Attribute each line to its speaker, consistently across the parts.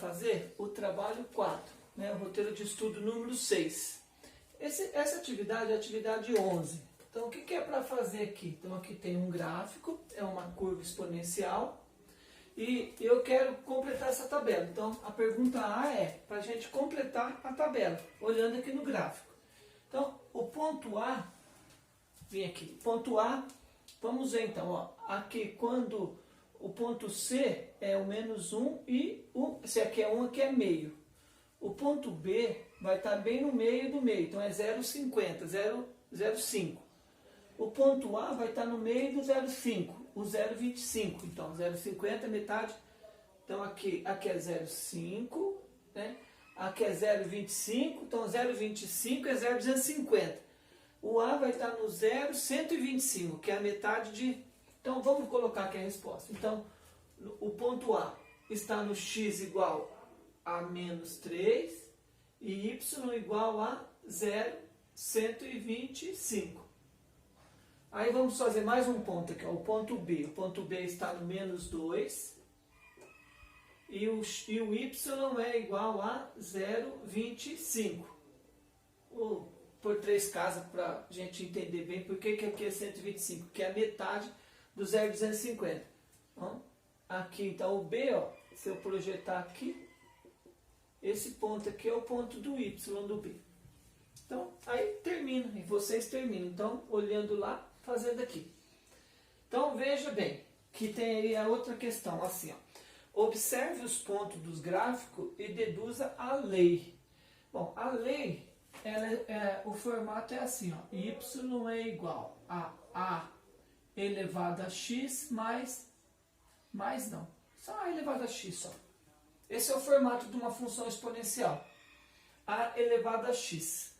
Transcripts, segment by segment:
Speaker 1: fazer o trabalho 4, né? O roteiro de estudo número 6. Essa atividade é a atividade 11. Então, o que é para fazer aqui? Então, aqui tem um gráfico, é uma curva exponencial, e eu quero completar essa tabela. Então, a pergunta A é para a gente completar a tabela, olhando aqui no gráfico. Então, o ponto A, vem aqui, ponto A, vamos ver então, ó, aqui quando o ponto C é o menos 1 e se aqui é 1, aqui é meio. O ponto B vai estar bem no meio do meio, então é 0,50, 0,05. O ponto A vai estar no meio do 0,5, o 0,25. Então, 0,50 é metade. Então, aqui é 0,5, né? Aqui é 0,25, então 0,25 é 0,250. O A vai estar no 0,125, que é a metade de... Então, vamos colocar aqui a resposta. Então, o ponto A está no x igual a menos 3 e y igual a 0,125. Aí vamos fazer mais um ponto aqui, ó, o ponto B. O ponto B está no menos 2 e o y é igual a 0,25. Por 3 casas para a gente entender bem por que aqui é 125, que é a metade do 0,250. Então, aqui então o B, ó, se eu projetar aqui, esse ponto aqui é o ponto do y do B. Então, aí termina, e vocês terminam. Então, olhando lá, fazendo aqui. Então, veja bem, que tem aí a outra questão, assim, ó. Observe os pontos dos gráficos e deduza a lei. Bom, a lei, o formato é assim, ó. Y é igual a elevado a x mais não. Só a elevado a x, só. Esse é o formato de uma função exponencial. A elevado a x.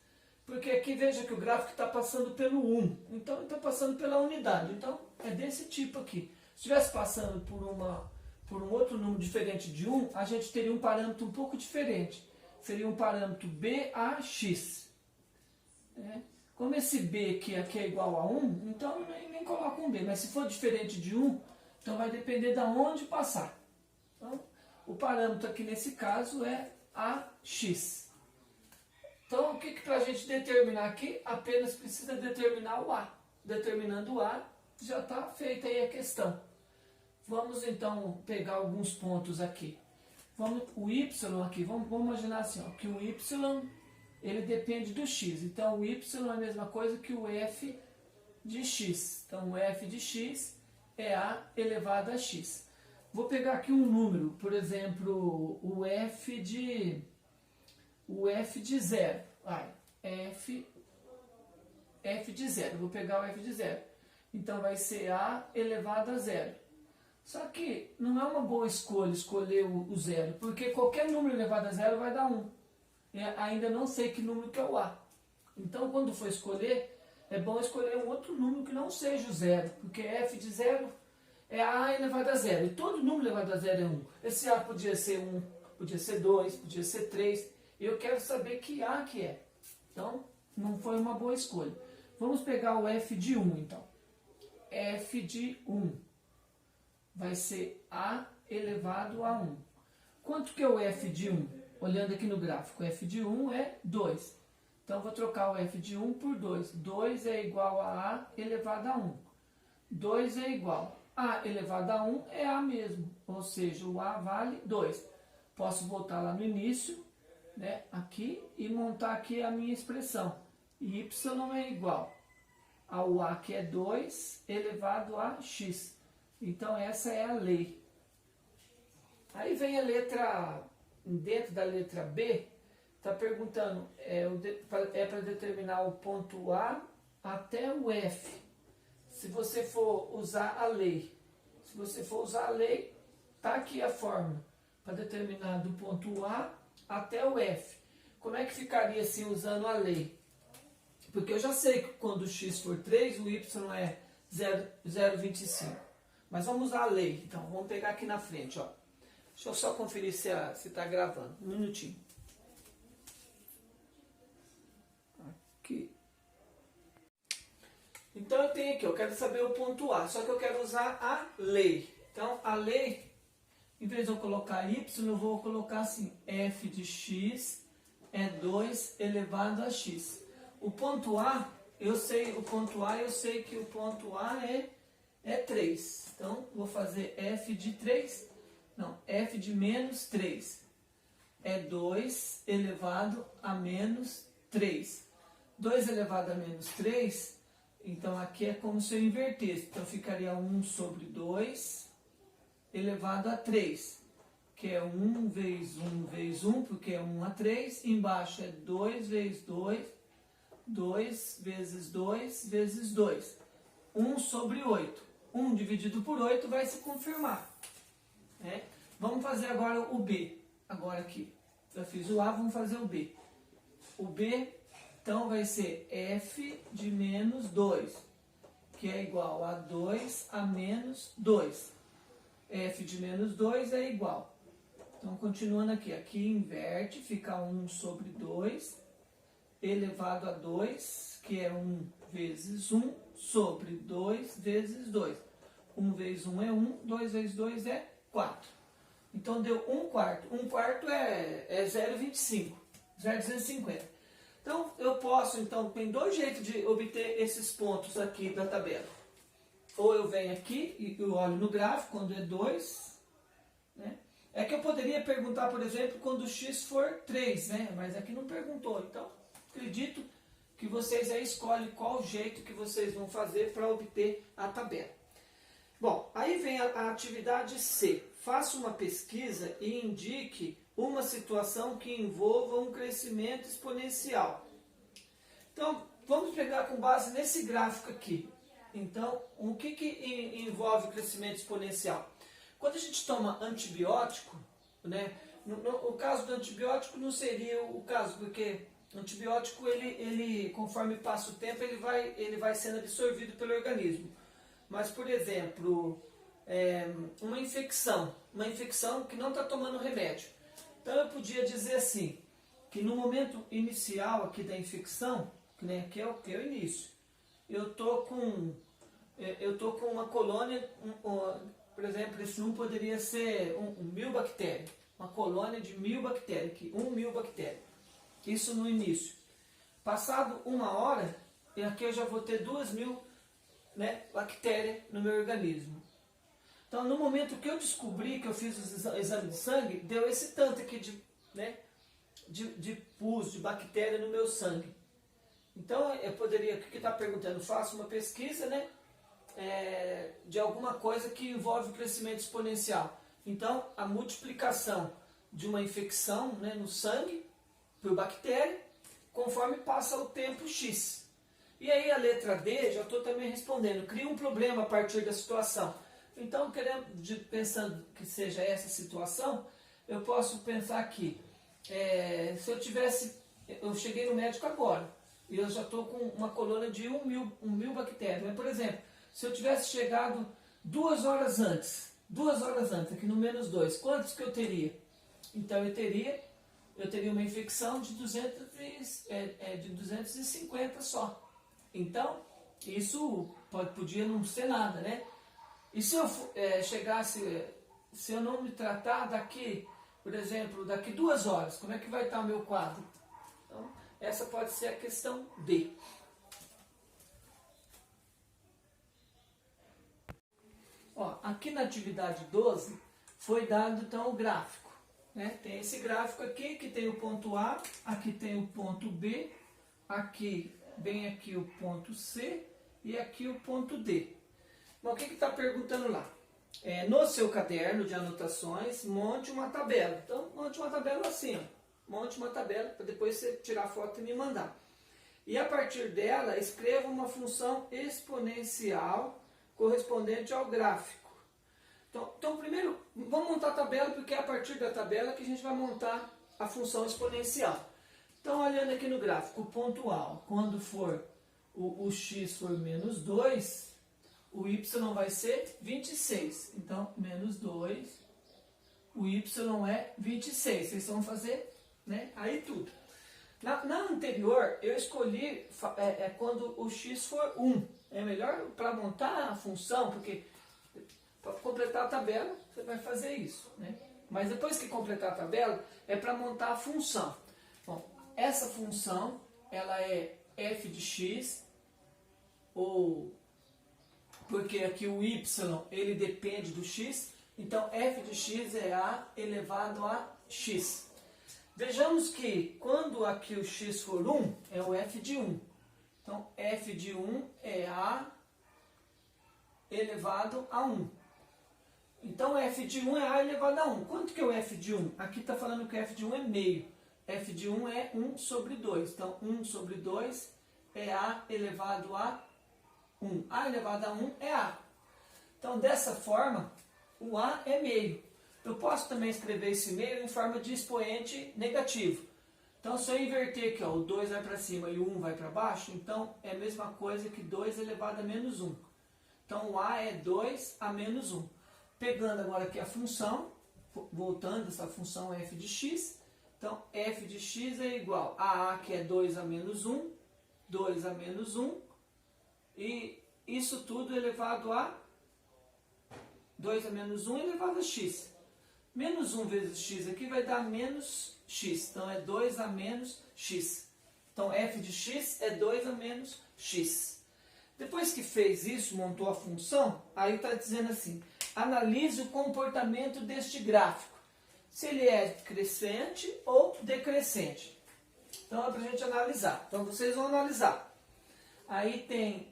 Speaker 1: Porque aqui veja que o gráfico está passando pelo 1. Então, está passando pela unidade. Então, é desse tipo aqui. Se estivesse passando por um outro número diferente de 1, a gente teria um parâmetro um pouco diferente. Seria um parâmetro BAX. Como esse B aqui é igual a 1, então nem coloca um B. Mas se for diferente de 1, então vai depender de onde passar. Então, o parâmetro aqui nesse caso é AX. Então, o que para a gente determinar aqui? Apenas precisa determinar o A. Determinando o A, já está feita aí a questão. Vamos então pegar alguns pontos aqui. O Y aqui, vamos imaginar assim, ó, que o Y ele depende do X. Então, o Y é a mesma coisa que o F de X. Então, o F de X é A elevado a X. Vou pegar aqui um número, por exemplo, o F de 0. F de 0. Vou pegar o F de 0. Então, vai ser A elevado a 0. Só que não é uma boa escolha escolher o 0, porque qualquer número elevado a 0 vai dar 1. Ainda não sei que número que é o A. Então, quando for escolher, é bom escolher um outro número que não seja o 0, porque F de 0 é A elevado a 0. E todo número elevado a 0 é 1. Esse A podia ser 1, podia ser 2, podia ser 3. Eu quero saber que A que é. Então, não foi uma boa escolha. Vamos pegar o F de 1, então. F de 1 vai ser A elevado a 1. Quanto que é o F de 1? Olhando aqui no gráfico, F de 1 é 2. Então, vou trocar o F de 1 por 2. 2 é igual a A elevado a 1. 2 é igual a A elevado a 1 é A mesmo. Ou seja, o A vale 2. Posso voltar lá no início, né, aqui, e montar aqui a minha expressão. Y é igual ao A, que é 2, elevado a x. Então, essa é a lei. Aí vem a letra, dentro da letra B, está perguntando, para determinar o ponto A até o F. Se você for usar a lei. Se você for usar a lei, está aqui a fórmula. Para determinar do ponto A até o F. Como é que ficaria assim usando a lei? Porque eu já sei que quando o x for 3, o y é 0,25. Mas vamos usar a lei. Então, vamos pegar aqui na frente, ó. Deixa eu só conferir se está gravando. Um minutinho. Aqui. Então, eu tenho aqui, eu quero saber o ponto A. Só que eu quero usar a lei. Então, a lei, em vez de eu colocar y, eu vou colocar assim, f de x é 2 elevado a x. O ponto A, eu sei que o ponto A é 3. Então, vou fazer f de 3, não, f de menos 3. É 2 elevado a menos 3. 2 elevado a menos 3, então aqui é como se eu invertesse. Então, ficaria 1 sobre 2 elevado a 3, que é 1 vezes 1, porque é 1 a 3. Embaixo é 2 vezes 2, 2 vezes 2 vezes 2. 1 sobre 8. 1 dividido por 8 vai se confirmar. Né? Vamos fazer agora o B. Agora aqui. Já fiz o A, vamos fazer o B. O B, então, vai ser f de menos 2, que é igual a 2 a menos 2. F de menos 2 é igual. Então, continuando aqui. Aqui inverte, fica 1 sobre 2, elevado a 2, que é 1 vezes 1, sobre 2 vezes 2. 1 vezes 1 é 1, 2 vezes 2 é 4. Então, deu 1 quarto. 1 quarto é 0,25, 0,250. Então, eu posso, então, tem dois jeitos de obter esses pontos aqui da tabela. Ou eu venho aqui e eu olho no gráfico, quando é 2, né? É que eu poderia perguntar, por exemplo, quando x for 3, né? Mas aqui não perguntou. Então, acredito que vocês aí escolhem qual jeito que vocês vão fazer para obter a tabela. Bom, aí vem a atividade C. Faça uma pesquisa e indique uma situação que envolva um crescimento exponencial. Então, vamos pegar com base nesse gráfico aqui. Então, o que envolve crescimento exponencial? Quando a gente toma antibiótico, né, o caso do antibiótico não seria o caso, porque o antibiótico, ele conforme passa o tempo, ele vai sendo absorvido pelo organismo. Mas, por exemplo, uma infecção que não está tomando remédio. Então, eu podia dizer assim, que no momento inicial aqui da infecção, né, que é o início, eu tô com uma colônia, por exemplo, esse 1 poderia ser 1.000 bactérias, uma colônia de 1.000 bactérias, aqui, 1.000 bactérias, isso no início. Passado 1 hora, aqui eu já vou ter 2.000, né, bactérias no meu organismo. Então, no momento que eu descobri, que eu fiz o exame de sangue, deu esse tanto aqui de pus, de bactéria no meu sangue. Então, eu poderia, o que está perguntando? Faço uma pesquisa, né, de alguma coisa que envolve crescimento exponencial. Então, a multiplicação de uma infecção, né, no sangue, por bactéria, conforme passa o tempo X. E aí a letra D, já estou também respondendo, cria um problema a partir da situação. Então, pensando que seja essa situação, eu posso pensar aqui, se eu cheguei no médico agora, e eu já estou com uma colônia de 1.000 bactérias. Mas, por exemplo, se eu tivesse chegado 2 horas antes, aqui no menos 2, quantos que eu teria? Então, eu teria uma infecção de 250 só. Então, isso podia não ser nada, né? E se eu se eu não me tratar daqui, por exemplo, daqui 2 horas, como é que vai estar o meu quadro? Então, essa pode ser a questão D. Ó, aqui na atividade 12, foi dado então o gráfico. Né? Tem esse gráfico aqui, que tem o ponto A, aqui tem o ponto B, bem aqui o ponto C e aqui o ponto D. Bom, o que está perguntando lá? No seu caderno de anotações, monte uma tabela. Então, monte uma tabela assim, ó. Monte uma tabela para depois você tirar a foto e me mandar. E a partir dela, escreva uma função exponencial correspondente ao gráfico. Então, primeiro, vamos montar a tabela, porque é a partir da tabela que a gente vai montar a função exponencial. Então, olhando aqui no gráfico, o ponto A, quando for o x for menos 2, o y vai ser 26. Então, menos 2, o y é 26. Vocês vão fazer, né, aí tudo. Na anterior, eu escolhi quando o x for 1. É melhor para montar a função, porque Para completar a tabela, você vai fazer isso, né? Mas depois que completar a tabela, é para montar a função. Bom, essa função, ela é f de x, ou porque aqui o y, ele depende do x, então f de x é a elevado a x. Vejamos que quando aqui o x for 1, é o f de 1. Então, f de 1 é a elevado a 1. Então, f de 1 é a elevado a 1. Quanto que é o f de 1? Aqui está falando que o f de 1 é meio. f de 1 é 1 sobre 2. Então, 1 sobre 2 é a elevado a 1. a elevado a 1 é a. Então, dessa forma, o a é meio. Eu posso também escrever esse meio em forma de expoente negativo. Então, se eu inverter aqui, ó, o 2 vai para cima e o 1 vai para baixo, então é a mesma coisa que 2 elevado a menos 1. Então, o a é 2 a menos 1. Pegando agora aqui a função, voltando, essa função é f de x. Então, f de x é igual a que é 2 a menos 1, 2 a menos 1, e isso tudo elevado a 2 a menos 1 elevado a x. Menos 1 vezes x aqui vai dar menos x. Então, é 2 a menos x. Então, f de x é 2 a menos x. Depois que fez isso, montou a função, aí está dizendo assim, analise o comportamento deste gráfico. Se ele é crescente ou decrescente. Então, é para a gente analisar. Então, vocês vão analisar. Aí tem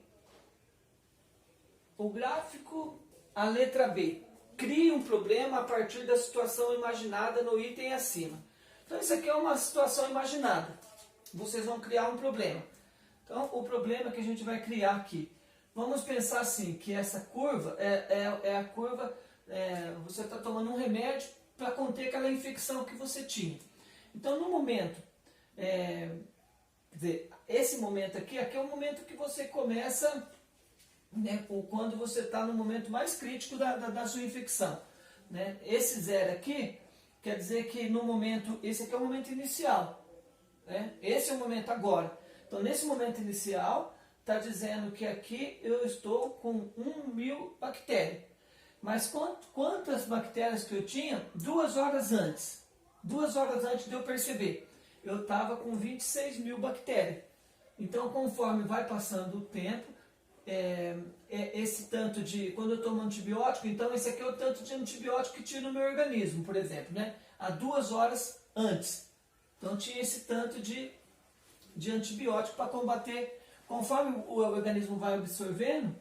Speaker 1: o gráfico, a letra B. Crie um problema a partir da situação imaginada no item acima. Então, isso aqui é uma situação imaginada. Vocês vão criar um problema. Então, o problema que a gente vai criar aqui. Vamos pensar assim, que essa curva é a curva, você está tomando um remédio para conter aquela infecção que você tinha. Então, no momento, quer dizer, esse momento aqui é o momento que você começa, né, quando você está no momento mais crítico da sua infecção. Né? Esse zero aqui, quer dizer que no momento, esse aqui é o momento inicial. Né? Esse é o momento agora. Então, nesse momento inicial, está dizendo que aqui eu estou com 1.000 bactérias. Mas quantas bactérias que eu tinha 2 horas antes? 2 horas antes de eu perceber. Eu estava com 26.000 bactérias. Então, conforme vai passando o tempo, esse tanto de... Quando eu tomo antibiótico, então esse aqui é o tanto de antibiótico que tinha no meu organismo, por exemplo. Né? Há 2 horas antes. Então, tinha esse tanto de antibiótico para combater. Conforme o organismo vai absorvendo,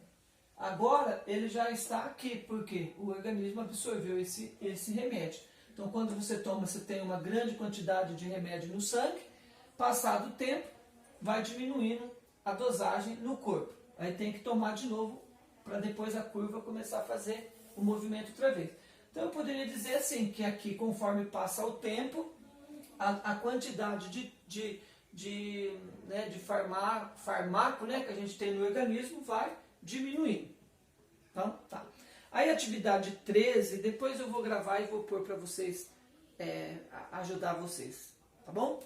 Speaker 1: agora ele já está aqui, porque o organismo absorveu esse remédio. Então, quando você toma, você tem uma grande quantidade de remédio no sangue, passado o tempo, vai diminuindo a dosagem no corpo. Aí tem que tomar de novo, para depois a curva começar a fazer o movimento outra vez. Então, eu poderia dizer assim, que aqui, conforme passa o tempo, a quantidade de farmaco, né, que a gente tem no organismo vai diminuindo. Então, tá. Aí atividade 13, depois eu vou gravar e vou pôr para vocês, ajudar vocês, tá bom?